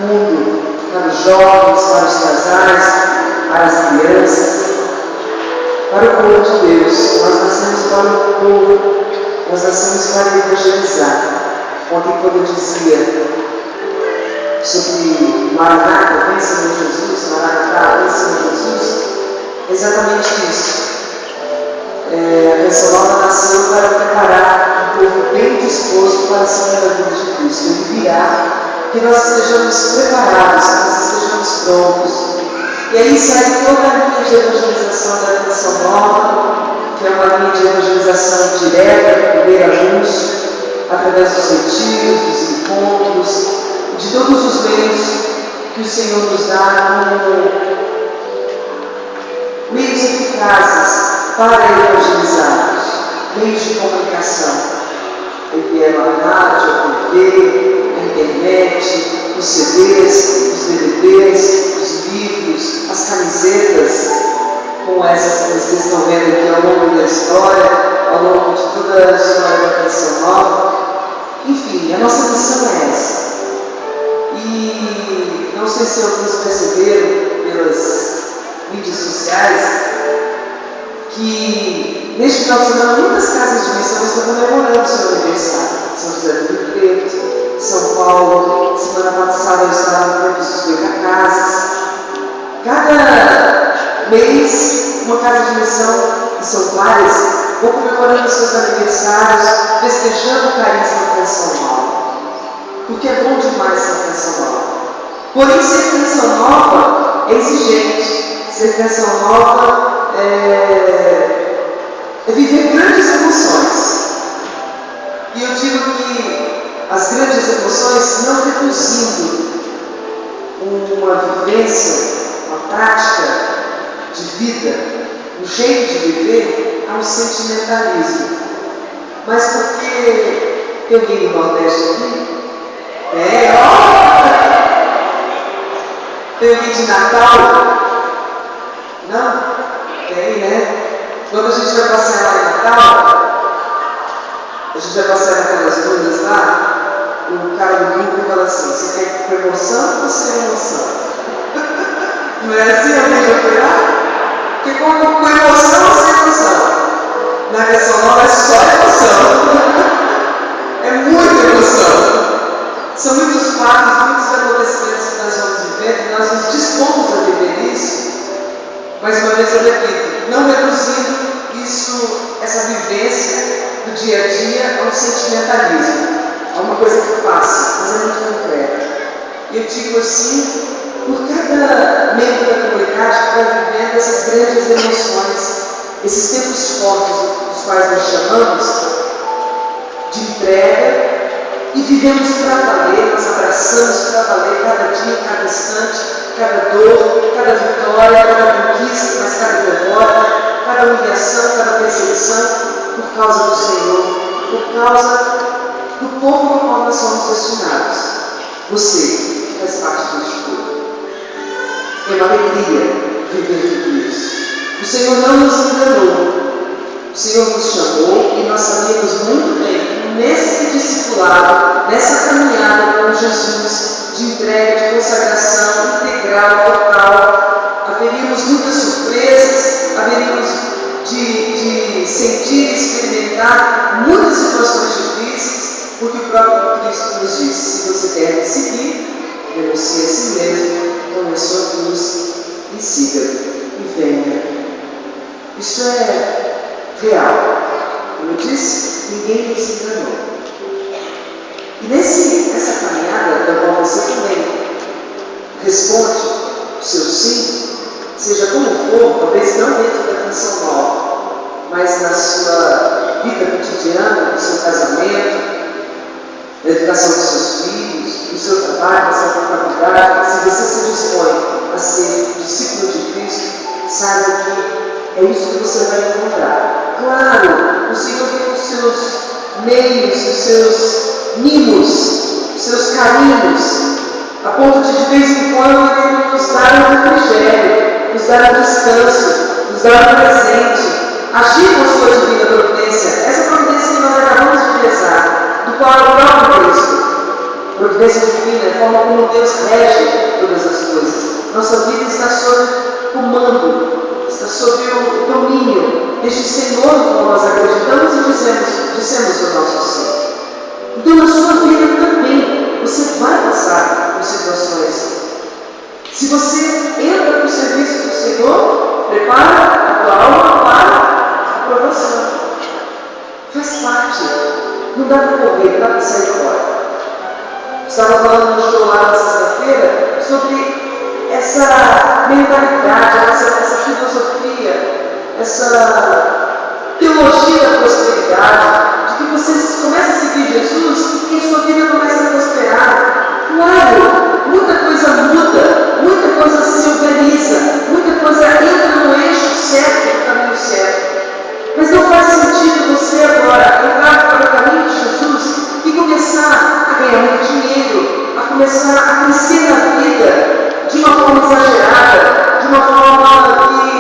mundo, para os jovens, para os casais, para as crianças, para o povo de Deus. Nós nascemos para o povo, nós nascemos para evangelizar. Ontem, quando eu dizia sobre Maranata, vem Senhor Jesus, Maranata, vem Senhor Jesus, é exatamente isso. A canção nova nasceu para preparar um povo bem disposto para a segunda vinda de Cristo. Ele virá, que nós estejamos preparados, que nós estejamos prontos. E aí segue toda a linha de evangelização da canção nova, que é uma linha de evangelização direta, de primeiro anúncio, através dos retiros, dos encontros, de todos os meios que o Senhor nos dá como meios eficazes para evangelizarmos, meios de comunicação. Enviaram a rádio, a TV, a internet, os CDs, os DVDs, os livros, as camisetas, como essas que vocês estão vendo aqui ao longo da história, ao longo de toda a história da canção nova. Enfim, a nossa missão é essa. E não sei se alguns perceberam pelas mídias sociais que neste final de semana muitas casas de missão estão comemorando o seu aniversário. São José do Rio Preto, São Paulo, semana passada eu estava no campo dos Goitacazes. Cada mês, uma casa de missão, e são várias, vão comemorando seus aniversários, festejando o carisma da canção nova. Porque é bom demais ser canção nova. Porém, ser canção nova é exigente. Ser canção nova é viver grandes emoções. E eu digo que as grandes emoções não reduzindo uma vivência, uma prática de vida, um jeito de viver a um sentimentalismo. Mas porque tem alguém no Nordeste aqui? Tem alguém de Natal? Não? Tem, né? Quando a gente vai passear lá em Natal, a gente vai passear naquelas dunas lá, o cara do grupo fala assim: você quer com emoção ou sem emoção? Não é assim? Alguém já foi lá? Porque com emoção ou sem emoção? Na canção nova é só emoção. É muita emoção. São muitos fatos, muitos acontecimentos que nós vamos viver, e nós nos dispomos a viver isso. Mais uma vez eu repito, não reduzindo isso, essa vivência do dia a dia a um sentimentalismo, a uma coisa que passa, mas é muito concreta. E eu digo assim, por cada membro da comunidade que vai vivendo essas grandes emoções, esses tempos fortes dos quais nós chamamos de entrega, e vivemos para valer, nós abraçamos para valer cada dia, cada instante, cada dor, cada vitória, cada conquista, mas cada derrota, cada humilhação, cada perseguição, por causa do Senhor, por causa do povo ao qual nós somos destinados. Você faz parte disso tudo. É uma alegria viver tudo isso. O Senhor não nos enganou. O Senhor nos chamou e nós sabemos muito bem que nesse discipulado, nessa caminhada com Jesus, de entrega, de consagração integral, total, haveríamos muitas surpresas, haveríamos de sentir e experimentar muitas situações difíceis, porque o próprio Cristo nos disse: se você quer me seguir, renuncie a si mesmo, tome a sua cruz e siga, e venha. Isso é real. Como eu disse, ninguém nos enganou. E nessa caminhada da qual você também responde o seu sim, seja como for, talvez não dentro da canção nova, mas na sua vida cotidiana, no seu casamento, na educação dos seus filhos, no seu trabalho, na sua faculdade, se você se dispõe a ser discípulo de Cristo, saiba que é isso que você vai encontrar. Claro, o Senhor tem os seus meios, os seus mimos, os seus carinhos, a ponto de vez em quando Ele nos dar um refrigério, nos dar um descanso, nos dar um presente, agir com a sua divina providência, essa providência que nós acabamos de rezar, do qual é o próprio Cristo. providência divina, a forma como Deus rege todas as coisas. Nossa vida está sob comando, está sob o domínio deste Senhor como nós acreditamos e dissemos o nosso sim. Então, na sua vida também, você vai passar por situações. Se você entra para o serviço do Senhor, prepara a tua alma para a aprovação. Faz parte. Não dá para correr, não dá para sair fora. Estava falando no show lá na sexta-feira sobre essa mentalidade, essa filosofia, essa teologia da prosperidade, de que você começa a seguir Jesus e a sua vida começa a prosperar. Claro, muita coisa muda, muita coisa se organiza, muita coisa entra no eixo certo, no caminho certo. Mas não faz sentido você agora entrar para o caminho de Jesus e começar a ganhar muito dinheiro, a começar a crescer na vida de uma forma exagerada, de uma forma que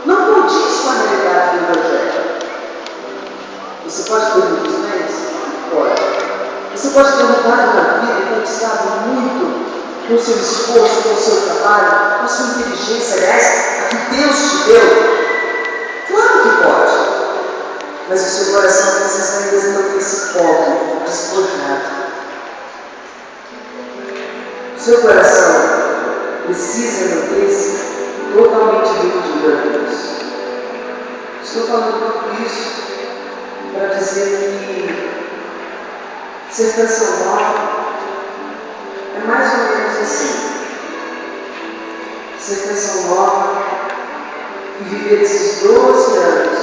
não condiz com a realidade do Evangelho. Você pode ter muitos bens? Pode. Você pode ter mudado na vida e conquistado muito com o seu esforço, com o seu trabalho, com a sua inteligência, aliás, a que Deus te deu. Claro que pode. Mas o seu coração precisa ainda manter-se pobre, despojado. O seu coração precisa manter-se totalmente rendido a Deus. Estou falando tudo isso para dizer que ser Canção Nova é mais ou menos assim. Ser Canção Nova e viver esses 12 anos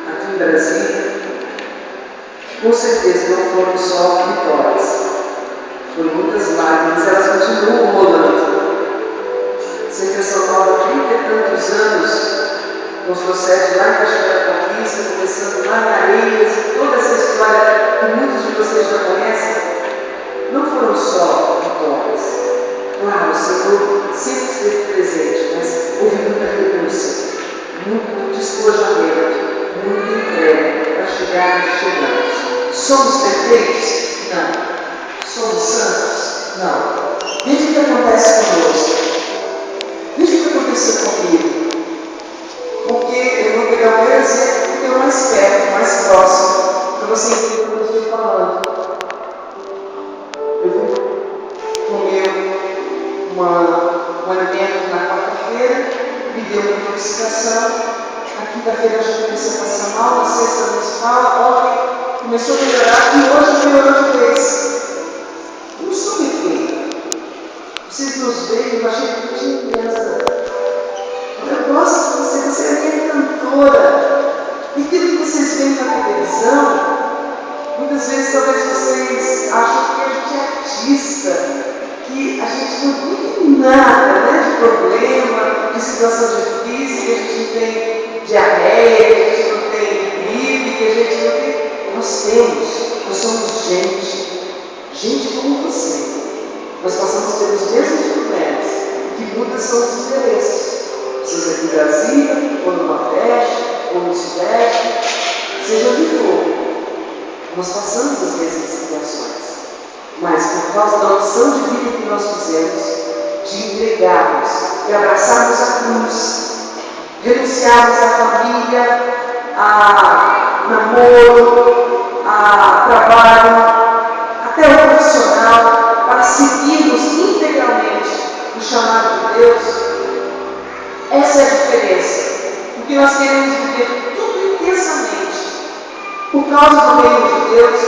aqui em Brasília, com certeza não foram só vitórias. Foram muitas lágrimas, elas continuam rolando. Ser Canção Nova, 30 e tantos anos, com sua sede lá em Cachoeira da Conquista, começando lá em Areias, toda essa história que muitos de vocês já conhecem, não foram só vitórias. Claro, o Senhor sempre esteve presente, mas houve muita renúncia, muito despojamento, muita entrega para chegar onde chegamos. Somos perfeitos? Não. Somos santos? Não. Veja o que acontece conosco. Veja o que aconteceu comigo. Porque eu vou pegar um exemplo que é o mais perto, mais próximo, para você entender o que eu estou falando. Eu fui comer um alimento na quarta-feira, me deu uma intoxicação. Na quinta-feira eu já comecei a passar mal, na sexta não se fala, ontem começou a melhorar e hoje melhorou de vez. Não sou perfeito. Vocês nos veem, eu achei que eu tinha criança. Eu gosto de você, você é minha cantora. E aquilo que vocês veem na televisão, muitas vezes talvez vocês acham que a gente é artista, que a gente não tem nada, né, de problema, de situação difícil, que a gente não tem diarreia, que a gente não tem gripe, que a gente não tem. Nós temos, nós somos gente como você. Nós passamos pelos mesmos problemas, o que muda são os interesses. Seja aqui em Brasília, ou no Nordeste, ou no Sudeste, seja onde for. Nós passamos as mesmas situações. Mas por causa da opção de vida que nós fizemos, de entregarmos e abraçarmos a cruz, renunciarmos à família, a namoro, a trabalho, até o profissional, para seguirmos integralmente o chamado de Deus, essa é a diferença. Porque nós queremos viver tudo intensamente, por causa do reino de Deus,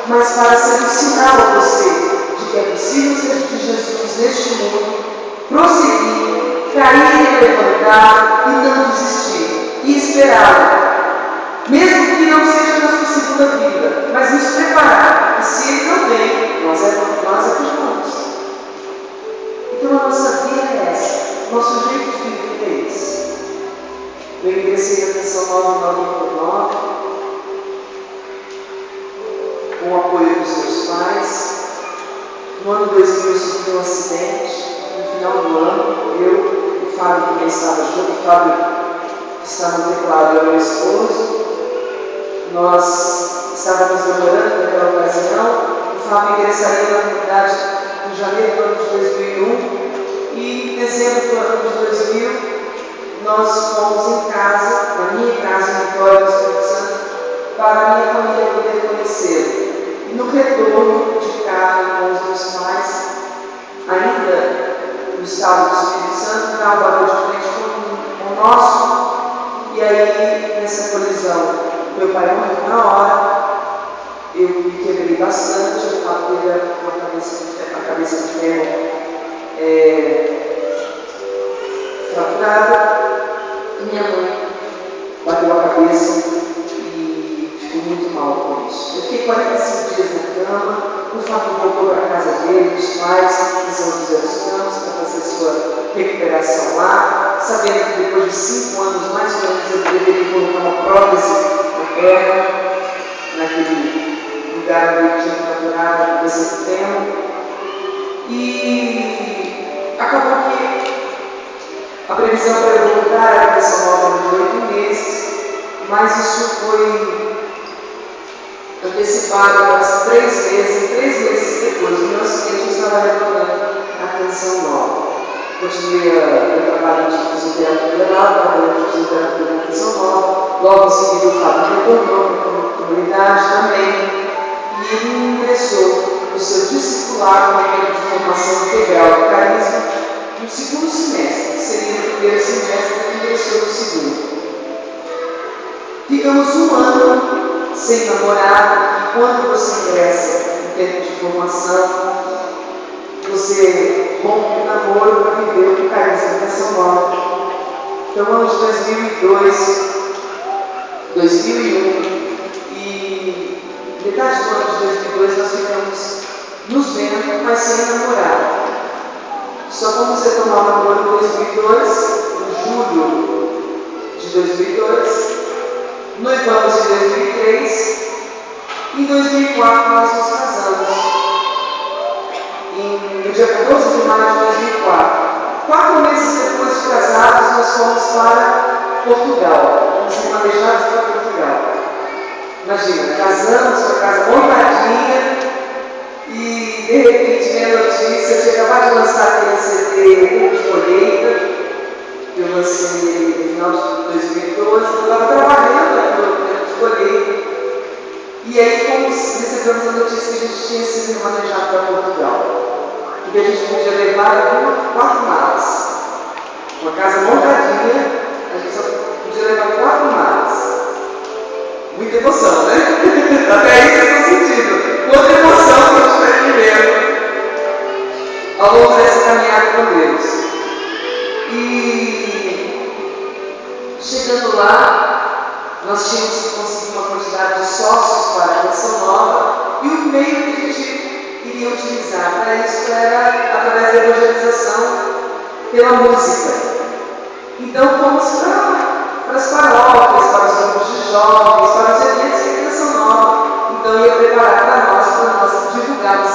mas para ser um sinal a você de que é possível ser de Jesus neste mundo, prosseguir, cair e levantar e não desistir, e esperá-lo. Mesmo que não seja na sua segunda vida, mas nos preparar, e se ele não vem, nós acreditamos. Então a nossa vida é essa, nosso jeito de viver é esse. Eu ingressei na Canção Nova 9 com o apoio dos meus pais. No ano 2000 eu sofri um acidente. No final do ano, eu, o Fábio também estava junto, o Fábio estava no teclado, eu e meu esposo. Nós estávamos namorando naquela ocasião. O Fábio ingressaria na comunidade em janeiro do ano de 2001 e em dezembro do ano de 2000 nós fomos em casa, na minha casa em Vitória do Espírito Santo, para a minha família poder conhecê-lo. E no retorno de carro com os meus pais, ainda no estado do Espírito Santo, na barra de frente com o nosso, e aí nessa colisão, meu pai morreu na hora, eu me quebrei bastante, eu falo que ele com a cabeça de ferro fraturada, e minha mãe bateu a cabeça e ficou muito mal com isso. Eu fiquei 45 dias na cama, o Fábio voltou para a casa dele, os pais, em São José dos Campos, para fazer sua recuperação lá, sabendo que depois de 5 anos, mais ou menos, eu deveria colocar uma prótese na perna, naquele lugar onde ele tinha fraturado a cabeça do tempo. E acabou que a previsão para eu voltar era essa nova de 8 meses, mas isso foi antecipado para 3 meses, e 3 meses depois do meu acidente eu estava retornando a Canção Nova. Continuei meu trabalho de fisioterapia lá, trabalhando de fisioterapia na Canção Nova, logo em seguida o Fábio retornou para a comunidade também, e ele ingressou no seu discipulado no evento de formação integral do carisma no segundo semestre, que seria no primeiro semestre, que ingressou no segundo. Ficamos 1 ano sem namorar, e quando você ingressa em tempo de formação, você rompe o namoro para viver o carisma da Canção Nova. Então, ano de 2002, 2001 e metade do ano de 2002 nós ficamos nos vendo, mas sem namorar. Só fomos retomar o namoro em 2002, em julho de 2002, noivamos em 2003, e em 2004 nós nos casamos. No dia 14 de maio de 2004. 4 meses depois de casados, nós fomos para Portugal. Fomos remanejados para Portugal. Imagina, casamos com a casa montadinha e de repente vem a notícia, eu tinha acabado de lançar aquele CD de colheita, que eu lancei no final de 2012, eu estava trabalhando aqui no tempo de colheita, e aí recebemos a notícia que a gente tinha sido remanejado para Portugal. E a gente podia levar 4 malas. Uma casa montadinha, a gente só podia levar 4 malas. Muita emoção, né? Até aí vocês estão sentindo. Quanta emoção que eu estiver vivendo ao longo dessa caminhada com Deus. E chegando lá, nós tínhamos conseguido uma quantidade de sócios para a Canção Nova, e o meio que a gente iria utilizar para isso era através da evangelização pela música. Então fomos para as paróquias, para os grupos de jovens, para os eventos da Canção Nova. Então ia preparar para nós divulgarmos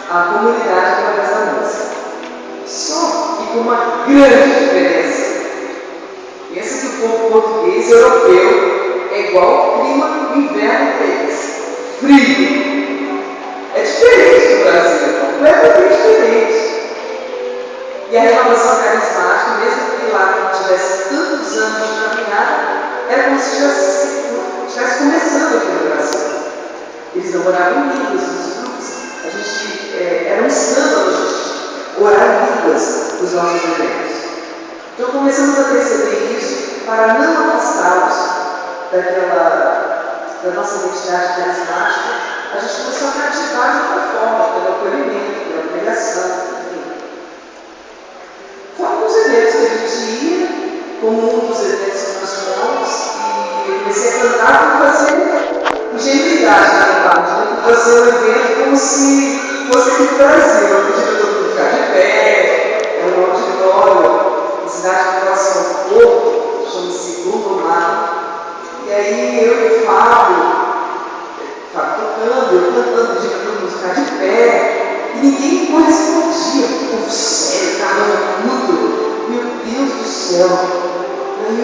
a comunidade através da música. Só que com uma grande diferença. Pensa que o povo português e europeu é igual ao clima do inverno deles. Frio. É diferente do Brasil, completamente diferente. E a renovação carismática, mesmo que lá não tivesse tantos anos de caminhada, era como se estivesse começando aqui no Brasil. Eles não oravam em línguas nos grupos. Era um escândalo a gente orar em línguas nos nossos eventos. Então começamos a perceber isso para não afastá-los da nossa identidade carismática. A gente começou a cativar de outra forma, pelo acolhimento, pela pregação, enfim. Foram os eventos que a gente ia, como um dos eventos que nós fomos, e eu comecei a cantar para fazer ingenuidade na verdade, para fazer um evento como se fosse aqui no Brasil. Eu pedi para todo mundo ficar de pé, era um auditório, uma cidade próxima ao Porto, chama-se Gondomar. E aí eu e o Fábio tocando, eu cantando, pedindo para todo mundo ficar de pé, e ninguém correspondia, o povo sério, caramba, tudo. Meu Deus do céu. Aí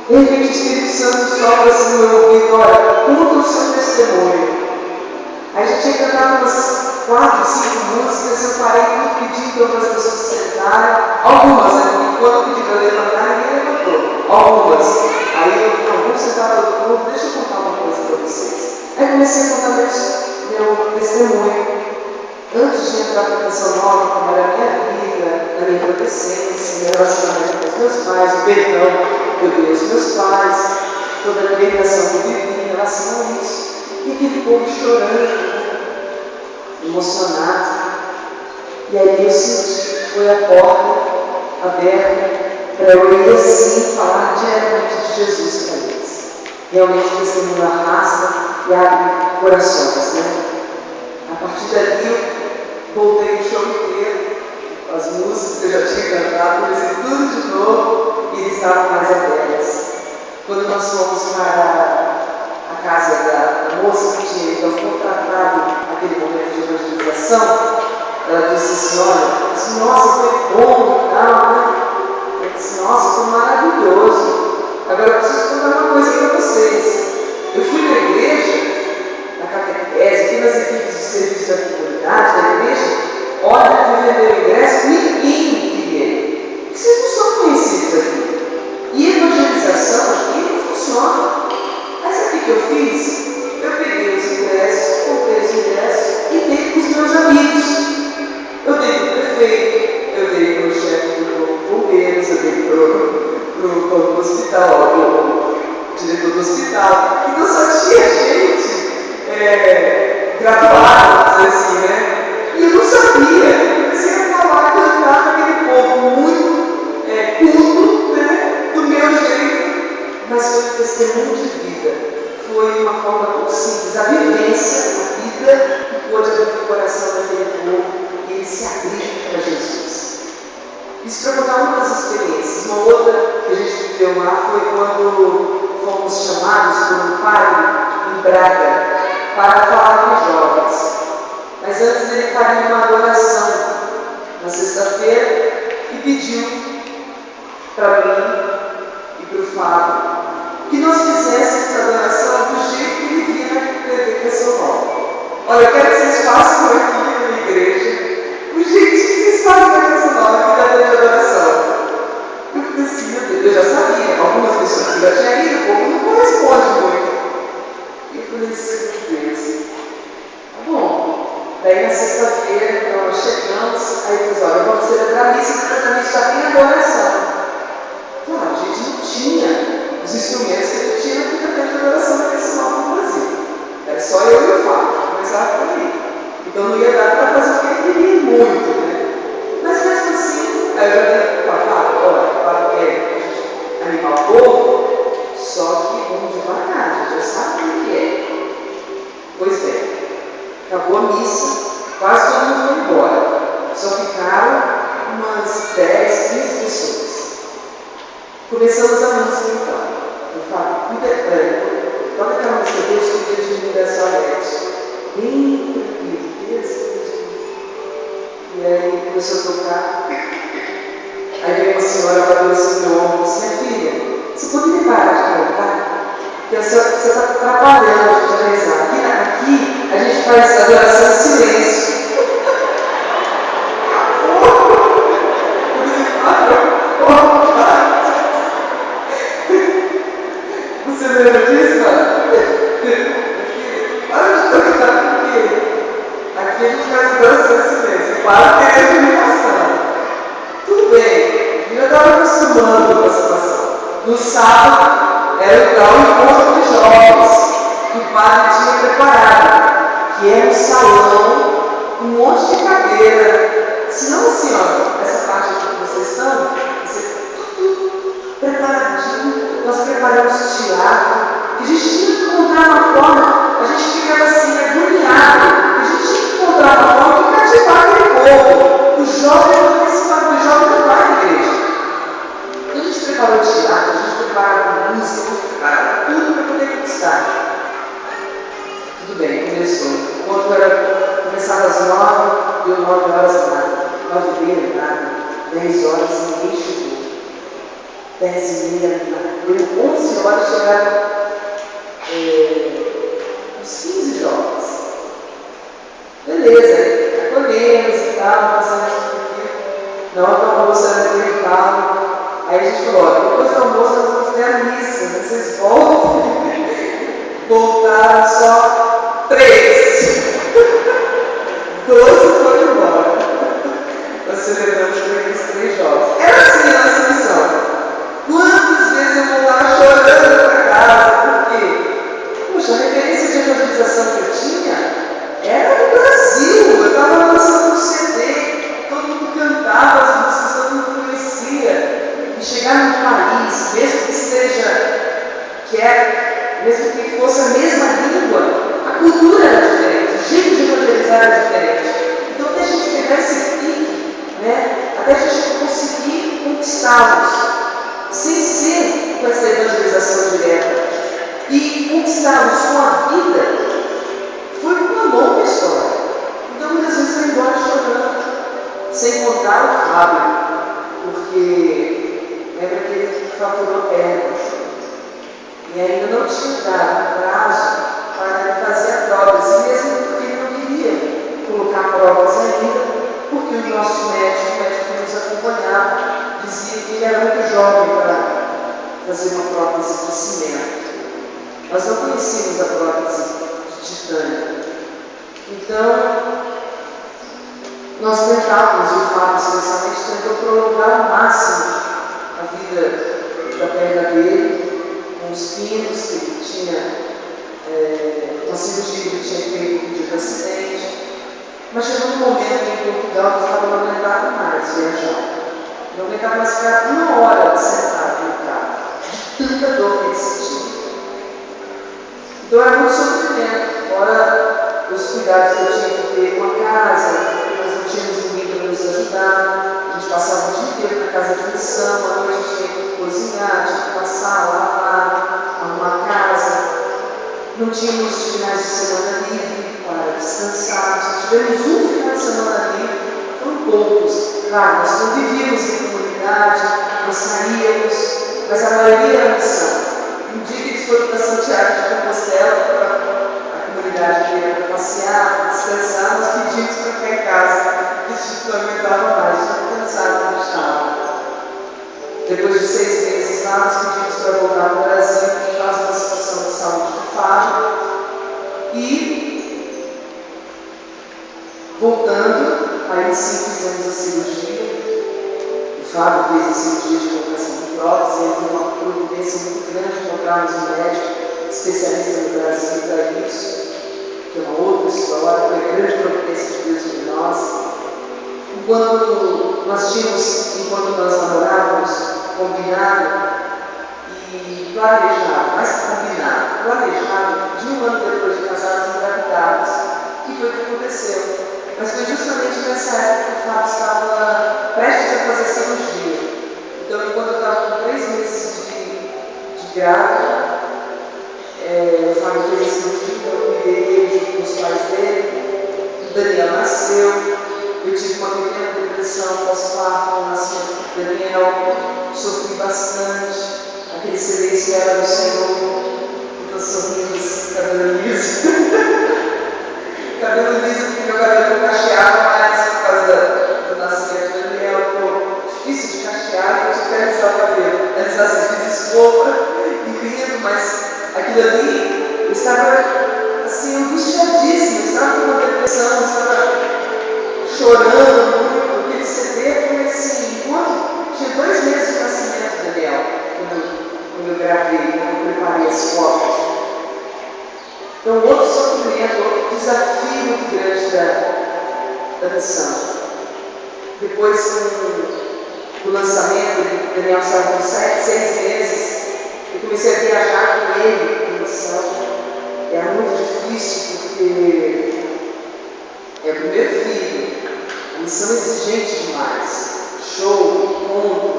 de repente o Espírito Santo sopra assim no meu ouvido, olha, conta o seu testemunho. Aí a gente tinha ia cantar umas 4, 5 músicas, eu parei tudo pedindo para as pessoas se sentarem. Algumas, né? Quando eu pedi para levantar, ninguém levantou. Algumas. Aí eu não vou sentar todo mundo, deixa eu contar uma coisa para vocês. Aí comecei a contar meu testemunho. Antes de entrar para a Canção Nova, como era a minha vida, a minha adolescência, meu relacionamento com os meus pais, o perdão que eu dei aos meus pais, toda a libertação que eu vivi em relação a isso. E aquele povo chorando, emocionado. E aí eu senti, foi a porta aberta para eu ir assim falar diretamente de Jesus para eles. Realmente o testemunho arrasta e abre corações, né? A partir dali eu voltei o show inteiro, as músicas que eu já tinha cantado, comecei tudo de novo e eles estavam mais abertos. Quando nós fomos para a casa da moça que tinha então contratado aquele momento de evangelização, ela disse assim, olha, nossa, foi bom e tal, né? Eu disse, nossa, foi maravilhoso. Agora eu preciso contar uma coisa para vocês. Eu fui na igreja, na catequese, fui nas equipes de serviço da comunidade, da igreja, olha, fui vender o ingresso, ninguém queria. Vocês não são conhecidos aqui. E evangelização aqui não funciona. Mas sabe o que eu fiz? Eu peguei os ingressos, comprei os ingressos e dei para os meus amigos. Eu dei para o prefeito, eu dei para o chefe do corpo de bombeiros, eu dei para o hospital, o diretor do hospital. Então só tinha gente graduada, assim, né? E eu não sabia. Eu comecei a falar e cantar com aquele povo muito culto, né? Do meu jeito. Mas foi um testemunho de vida. Foi uma forma tão simples. A vivência, a vida, que pôde abrir o coração daquele povo e ele se abrir para Jesus. Isso para contar uma das experiências. Uma outra que a gente viveu lá foi quando fomos chamados por um padre em Braga para falar com os jovens. Mas antes ele faria uma adoração na sexta-feira e pediu para mim e para o Fábio que nós fizéssemos a adoração do jeito que ele via na TV Canção Nova. Olha, eu quero que vocês façam aqui na minha igreja o jeitinho que vocês fazem na Canção Nova, que dá de adoração. Eu falei assim, meu Deus, eu já sabia. Algumas pessoas que já tinham ido, o povo não corresponde muito. E eu falei assim, meu Deus, tá bom. Daí na sexta-feira, então nós chegamos, aí eu falei, olha, vamos celebrar a missa, mas a missa já tem adoração. Claro, a gente não tinha os instrumentos que a gente tinha no equipamento de adoração da Canção Nova no Brasil. Era só eu e o Fábio, começava por aí. Então não ia dar para fazer o que ele queria muito, né? Mas mesmo assim, aí eu já dei para Fábio, olha, Fábio quer animar o povo, só que vamos devagar, a gente já sabe o que é. Pois bem, acabou a missa, quase todo mundo foi embora. Só ficaram umas 10, 15 pessoas. Começamos a música então. Eu falo, toda aquela música Deus que Deus de mim da Salete. Bem tranquilo, Deus. E aí começou a tocar. Aí veio uma senhora bateu assim no meu ombro e disse, minha filha, você poderia parar de cantar? Porque você está atrapalhando a gente a rezar. Aqui a gente faz adoração em silêncio. Você lembra disso, mano? Para de tocar aqui. Aqui a gente faz adoração em silêncio. Para de ter comunicação. Tudo bem, eu já estava acostumando com a situação. No sábado era o encontro de jovens que o padre tinha preparado, que era um salão com um monte de cadeira. Se não assim, ó, essa parte aqui que vocês estão, tudo preparadinho. Nós preparamos teatro, que a gente tinha que encontrar uma forma, a gente ficava assim, agoniado, a gente tinha que encontrar uma forma de cativar aquele povo. Os jovens não participavam, os jovens não vai à igreja. Então a gente preparou teatro, a gente preparava música, a gente preparava tudo para poder conquistar. Tudo bem, começou. Enquanto começava às 9, deu 9 horas nada, 9h30 nada, 10 horas ninguém chegou. 10h30 nada. Deu 11 horas chegaram uns 15 jovens. beleza, acolhemos e tal, passamos por aqui. Na hora do almoço era meio tal. Aí a gente falou, ó, depois do almoço nós vamos ter a missa, né? Vocês voltam. Voltaram só 3. 12 foram embora. Nós celebramos com aqueles 3 jovens. Era assim a nossa missão. Quantas vezes eu voltava chorando para casa? Por quê? Puxa, a referência de evangelização que eu tinha era no Brasil. Eu estava lançando um CD, todo mundo cantava as músicas, todo mundo conhecia. E chegar num país, mesmo que seja, mesmo que fosse a mesma língua, a cultura era diferente, o jeito de evangelizar era diferente. Então, até a gente pegar esse pique, né, até a gente conseguir conquistá-los, sem ser com essa evangelização direta, e conquistá-los com a vida, foi uma longa história. Então, muitas vezes eu ia embora chorando, sem contar o Fábio, porque lembra que ele faturou pernas. E ainda não tinha dado prazo para fazer a prova, e mesmo porque ele não queria colocar provas ainda, porque o nosso médico que nos acompanhava, dizia que ele era muito jovem para fazer uma prótese de cimento. Nós não conhecíamos a prótese de titânio. Então, nós tentávamos, o Fábio especialmente tentou prolongar ao máximo a vida da perna dele, com os pinos que ele tinha, uma cirurgia que ele tinha feito de acidente. Mas chegou um momento em Portugal que estava não aguentava mais viajar. Não aguentava mais ficar uma hora sentado no carro, de tanta dor que ele sentia. Então era muito sofrimento, fora os cuidados que eu tinha que ter com a casa, nós não tínhamos ninguém para nos ajudar, a gente passava o dia inteiro na casa de missão, à noite a gente tinha que cozinhar, tinha que passar, lavar, arrumar a casa. Não tínhamos finais de semana livre para descansar, só tivemos um final de semana livre, foram poucos. Claro, nós convivíamos em comunidade, nós saíamos, mas a maioria era missão. Um dia que eles foram para Santiago de Compostela, para a comunidade inteira, para passear, para descansar, nós pedimos para ficar em casa, porque a gente não aguentava mais, já cansado como estava. Depois de 6 meses lá, nós pedimos para voltar para o Brasil por causa da situação de saúde do Fábio. E, voltando, aí sim fizemos a cirurgia. O Fábio fez a cirurgia de colocação de prótese, ele teve uma providência muito grande de encontrarmos um médico especialista no Brasil para isso, que é uma outra história, foi a grande providência de Deus sobre nós. Enquanto nós namorávamos, combinado e planejado, mais que combinado, planejado, de um ano depois de casados, engravidados. E foi o que aconteceu. Mas foi justamente nessa época que o Fábio estava prestes a fazer cirurgia. Então, enquanto eu estava com 3 meses de grávida, o Fábio fez a cirurgia, eu cuidei dele junto com os pais dele. O Daniel nasceu. Eu tive uma pequena depressão pós-parto com o nascimento do Daniel. Sofri bastante. Aquele silêncio era do Senhor. Então, sorrindo, cabelo liso. Cabelo liso, porque meu cabelo não cacheava mais por causa do nascimento do Daniel. Ficou difícil de cachear, eu tive que alisar o cabelo. Alisar assim, de escova e rindo, mas aquilo ali, eu estava assim, angustiadíssima, eu estava com uma depressão, eu estava chorando muito. Aquele CD foi assim, enquanto tinha 2 meses de nascimento do Daniel, quando eu gravei, quando eu preparei as fotos. Então, outro sofrimento, outro desafio muito grande da missão. Depois do lançamento, o Daniel estava com 6 meses, eu comecei a viajar com ele na missão. Era muito difícil porque é o primeiro filho, a missão é exigente demais. Show, encontro.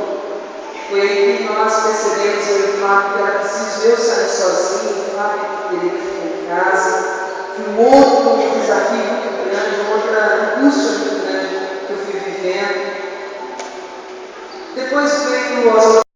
Foi aí que nós percebemos, eu e o Fábio, que era preciso eu sair sozinho, o Fábio teria que ficar em casa. Foi um outro desafio muito grande, uma outra angústia muito grande que eu fui vivendo. Depois veio